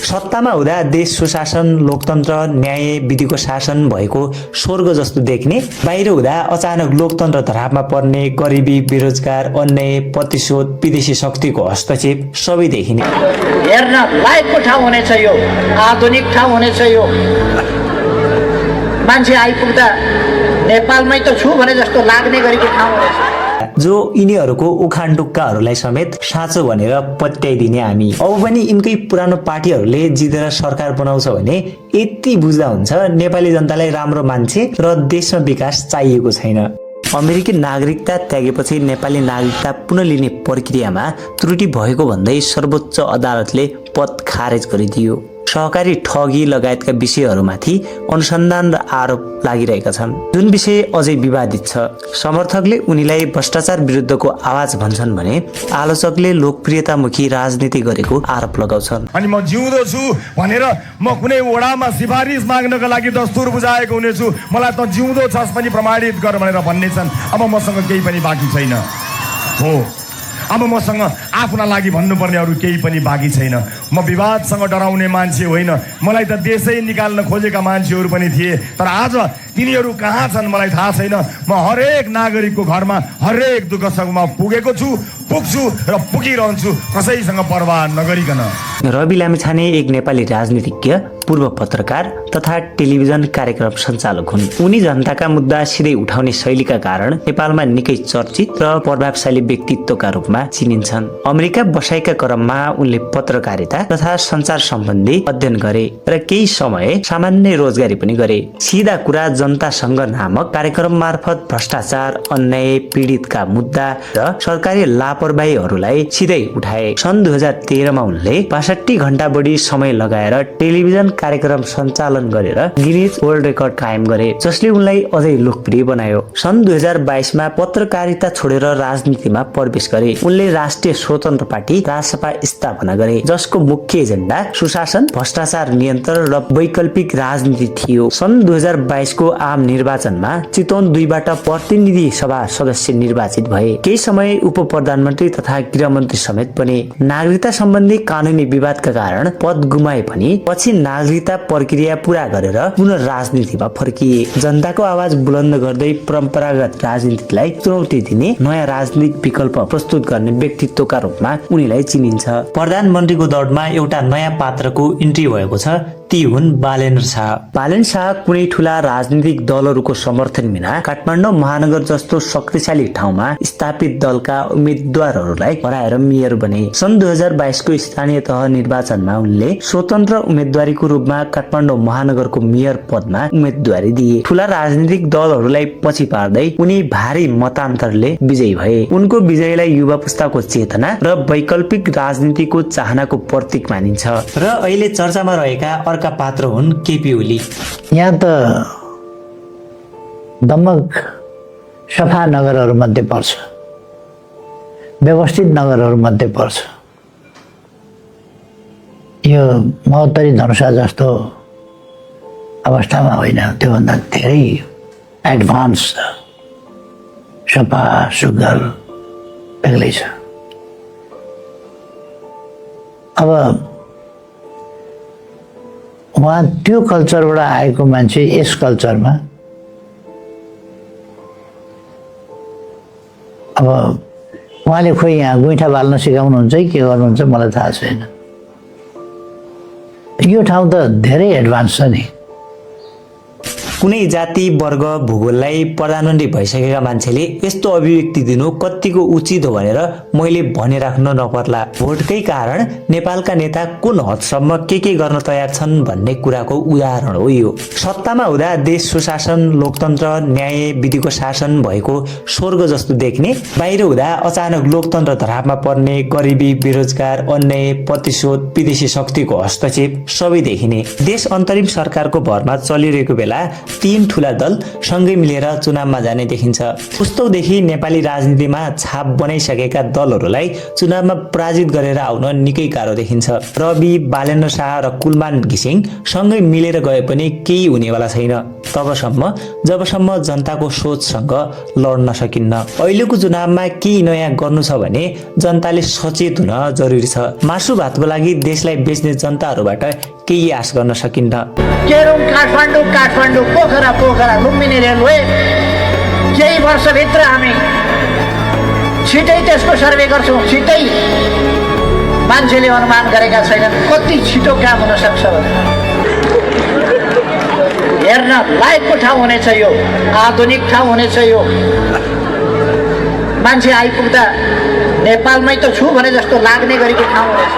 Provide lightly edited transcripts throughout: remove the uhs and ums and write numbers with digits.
सत्तामा हुँदा देश सुशासन, लोकतन्त्र, न्याय, विधिको शासन भएको स्वर्ग जस्तो देख्ने, बाहिर हुँदा अचानक लोकतन्त्र धरापमा पर्ने, गरिबी, बेरोजगार, अन्याय, प्रतिशोध, विदेशी शक्तिको हस्तक्षेप सबै देखिने। हेर्न लायकको ठाउँ हुनेछ, यो आधुनिक ठाउँ हुनेछ। यो मान्छे आइपुग्दा नेपालमै त छु भने जस्तो लाग्ने गरेको ठाउँ हुनेछ, जो यिनीहरूको उखान टुक्काहरूलाई समेत साँचो भनेर पत्याइदिने हामी। अब पनि यिनकै पुरानो पार्टीहरूले जितेर सरकार बनाउँछ भने यति बुझ्दा हुन्छ नेपाली जनतालाई राम्रो मान्छे र देशमा विकास चाहिएको छैन। अमेरिकी नागरिकता त्यागेपछि नेपाली नागरिकता पुनः लिने प्रक्रियामा त्रुटि भएको भन्दै सर्वोच्च अदालतले पद खारेज गरिदियो। सहकारी ठगी लगायतका विषयहरूमाथि अनुसन्धान र आरोप लागिरहेका छन्, जुन विषय अझै विवादित छ। समर्थकले उनीलाई भ्रष्टाचार विरुद्धको आवाज भन्छन् भने आलोचकले लोकप्रियतामुखी राजनीति गरेको आरोप लगाउँछन्। अनि म जिउँदो छु भनेर म कुनै वडामा सिफारिस माग्नका लागि दस्तुर बुझाएको हुनेछु, मलाई त जिउँदो छस् पनि प्रमाणित गर भनेर भन्ने छन्। अब मसँग केही पनि बाँकी छैन। हो, अब मसँग आफ्ना लागि भन्नुपर्ने अरू केही पनि बाँकी छैन। म विवादसँग डराउने मान्छे होइन, मलाई त देशै निकाल्न खोजेका मान्छेहरू पनि थिए, तर आज तिनीहरू कहाँ छन् मलाई थाहा छैन। म हरेक नागरिकको घरमा हरेक दुःख सुखमा पुगेको छु, पुग्छु र पुगिरहन्छु, कसैसँग परवाह नगरिकन। रवि लामिछाने एक नेपाली राजनीतिज्ञ, पूर्व पत्रकार तथा टेलिभिजन कार्यक्रम सञ्चालक हुन्। उनी जनताका मुद्दा सिधै उठाउने शैलीका कारण नेपालमा निकै चर्चित र प्रभावशाली व्यक्तित्वका रूपमा चिनिन्छन्। अमेरिका बसाइका क्रममा उनले पत्रकारिता तथा सञ्चार सम्बन्धी अध्ययन गरे र केही समय सामान्य रोजगारी पनि गरे। सिधा कुरा जनतासँग नामक कार्यक्रम मार्फत भ्रष्टाचार, अन्याय, पीडितका मुद्दा र सरकारी लापरवाहीहरूलाई सिधै उठाए। सन् 2013 मा उनले 62 घण्टा बढी समय लगाएर टेलिभिजन कार्यक्रम सञ्चालन गरेर गिनिज वर्ल्ड रेकर्ड कायम गरे, जसले उनलाई अझै लोकप्रिय बनायो। सन् 2022 मा पत्रकारिता छोडेर राजनीतिमा प्रवेश गरे। उनले राष्ट्रिय स्वतन्त्र पार्टी राजसपा स्थापना गरे, जसको मुख्य एजेन्डा सुशासन, भ्रष्टाचार नियन्त्रण र वैकल्पिक राजनीति थियो। सन् 2022 को आम निर्वाचनमा चितवन 2 बाट प्रतिनिधि सभा सदस्य निर्वाचित भए। केही समय उप प्रधानमन्त्री तथा गृहमन्त्री समेत बने। नागरिकता सम्बन्धी कानुनी विवादका कारण पद गुमाए पनि पछि नागरिकता प्रक्रिया पूरा गरेर पुनः राजनीतिमा फर्किए। जनताको आवाज बुलन्द गर्दै परम्परागत राजनीतिलाई चुनौती दिने नयाँ राजनीतिक विकल्प प्रस्तुत गर्ने व्यक्तित्वका रूपमा उनीलाई चिनिन्छ। प्रधानमन्त्रीको दौडमा एउटा नयाँ पात्रको इन्ट्री भएको छ, ती हुन् बालेन्द्र शाह। बालेन्द्र शाह कुनै ठूला राजनीतिक दलहरूको समर्थन बिना काठमाडौँ महानगर जस्तो शक्तिशाली ठाउँमा स्थापित दलका उम्मेद्वारहरूलाई हराएर मेयर बने। सन् 2022 को स्थानीय तह निर्वाचनमा उनले स्वतन्त्र उम्मेदवारीको रूपमा काठमाडौँ महानगरको मेयर पदमा उम्मेदवारी दिए। ठूला राजनीतिक दलहरूलाई पछि पार्दै उनी भारी मतान्तरले विजयी भए। उनको विजयलाई युवा पुस्ताको चेतना र वैकल्पिक राजनीतिको चाहनाको प्रतीक मानिन्छ। र अहिले चर्चामा रहेका अर्का पात्र हुन् केपी ओली। यहाँ त दमक सफा नगरहरू मध्ये पर्छ, व्यवस्थित नगरहरू मध्ये पर्छ। यो महोत्तरी धनुषा जस्तो अवस्थामा होइन, त्योभन्दा धेरै एडभान्स छ, सफा सुग्घर बेग्लै छ। अब उहाँ त्यो कल्चरबाट आएको मान्छे यस कल्चरमा अब उहाँले खोइ यहाँ गुइठा बाल्न सिकाउनुहुन्छ कि के गर्नुहुन्छ मलाई थाहा छैन। यो ठाउँ त धेरै एडभान्स छ नि। कुनै जाति, वर्ग, भूगोललाई प्रधानमन्त्री भइसकेका मान्छेले यस्तो अभिव्यक्ति दिनु कतिको उचित हो भनेर मैले भनिराख्न नपर्ला। भोटकै कारण नेपालका नेता कुन हदसम्म के गर्न तयार छन् भन्ने कुराको उदाहरण हो यो। सत्तामा हुँदा देश सुशासन, लोकतन्त्र, न्याय, विधिको शासन भएको स्वर्ग जस्तो देख्ने, बाहिर हुँदा अचानक लोकतन्त्र धरापमा पर्ने, गरिबी, बेरोजगार, अन्याय, प्रतिशोध, विदेशी शक्तिको हस्तक्षेप सबै देखिने। देश अन्तरिम सरकारको भरमा चलिरहेको बेला 3 ठूला दल सँगै मिलेर चुनावमा जाने देखिन्छ। पुस्तौदेखि नेपाली राजनीतिमा छाप बनाइसकेका दलहरूलाई चुनावमा पराजित गरेर आउन निकै गाह्रो देखिन्छ। रवि, बालेन्द्र शाह र कुलमान घिसिङ सँगै मिलेर गए पनि केही हुनेवाला छैन। तबसम्म जबसम्म जनताको सोचसँग लड्न सकिन्न। अहिलेको चुनावमा केही नयाँ गर्नु छ भने जनताले सचेत हुन जरुरी छ। मासु भातको लागि देशलाई बेच्ने जनताहरूबाट केही आश गर्न सकिन्न। केरुङ काठमाडौँ पोखरा लुम्बिनी रेलवे केही वर्षभित्र हामी छिटै त्यसको सर्वे गर्छौँ। छिटै मान्छेले अनुमान गरेका छैनन् कति छिटो काम हुन सक्छ भने। हेर्न लायकको ठाउँ हुनेछ यो, आधुनिक ठाउँ हुनेछ यो। मान्छे आइपुग्दा नेपालमै त छु भने जस्तो लाग्ने गरेको ठाउँ हुनेछ।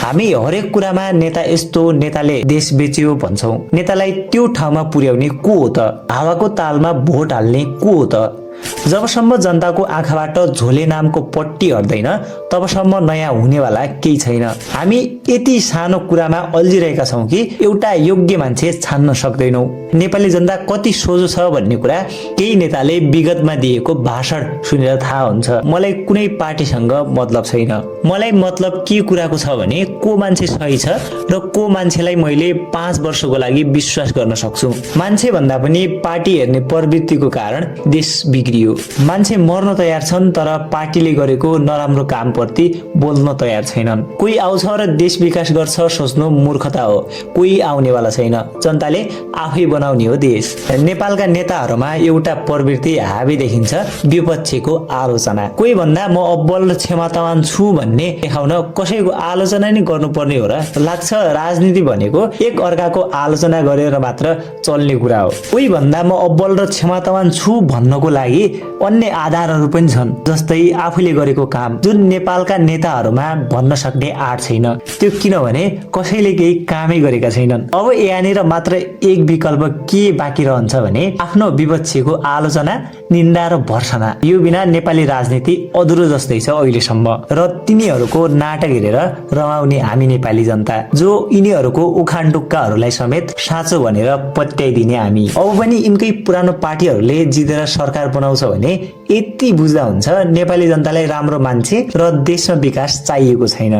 हामी हरेक कुरामा नेता यस्तो, नेताले देश बेच्यो भन्छौँ। नेतालाई त्यो ठाउँमा पुर्याउने को हो त? हावाको तालमा भोट हाल्ने को हो त? जबसम्म जनताको आँखाबाट झोले नामको पट्टी हट्दैन तबसम्म नयाँ हुनेवाला केही छैन। हामी यति सानो कुरामा अल्झिरहेका छौँ कि एउटा योग्य मान्छे छान्न सक्दैनौँ। नेपाली जनता कति सोझो छ भन्ने कुरा केही नेताले विगतमा दिएको भाषण सुनेर थाहा हुन्छ। मलाई कुनै पार्टीसँग मतलब छैन। मलाई मतलब के कुराको छ भने को मान्छे सही छ र को मान्छेलाई मैले 5 वर्षको लागि विश्वास गर्न सक्छु। मान्छे भन्दा पनि पार्टी हेर्ने प्रवृत्तिको कारण देश बिग्रियो। मान्छे मर्न तयार छन् तर पार्टीले गरेको नराम्रो कामप्रति बोल्न तयार छैनन्। कोही आउँछ र देश विकास गर्छ सोच्नु मूर्खता हो। कोही आउनेवाला छैन। जनताले आफै बनाउने हो देश। नेपालका नेताहरूमा एउटा प्रवृत्ति हावी देखिन्छ, विपक्षीको आलोचना। कोही भन्दा म अब्बल र क्षमतावान छु भन्ने देखाउन कसैको आलोचना नै गर्नुपर्ने हो र? लाग्छ राजनीति भनेको एक अर्काको आलोचना गरेर मात्र चल्ने कुरा हो। कोही भन्दा म अब्बल र क्षमतावान छु भन्नको लागि अन्य आधारहरू पनि छन्, जस्तै आफूले गरेको काम, जुन नेपालका नेताहरूमा भन्न सक्ने आँट छैन। त्यो किनभने कसैले केही कामै गरेका छैनन्। अब यहाँनिर मात्र एक विकल्प के बाँकी रहन्छ भने आफ्नो विपक्षीको आलोचना, निन्दा र भर्सना। यो बिना नेपाली राजनीति अधुरो जस्तै छ अहिलेसम्म। र तिनीहरूको नाटक हेरेर रमाउने हामी नेपाली जनता, जो यिनीहरूको उखान टुक्काहरूलाई समेत साँचो भनेर पत्याइदिने हामी। अब पनि यिनकै पुरानो पार्टीहरूले जितेर सरकार बनाउँछ भने यति बुझ्दा हुन्छ नेपाली जनतालाई राम्रो मान्छे र देशमा विकास चाहिएको छैन।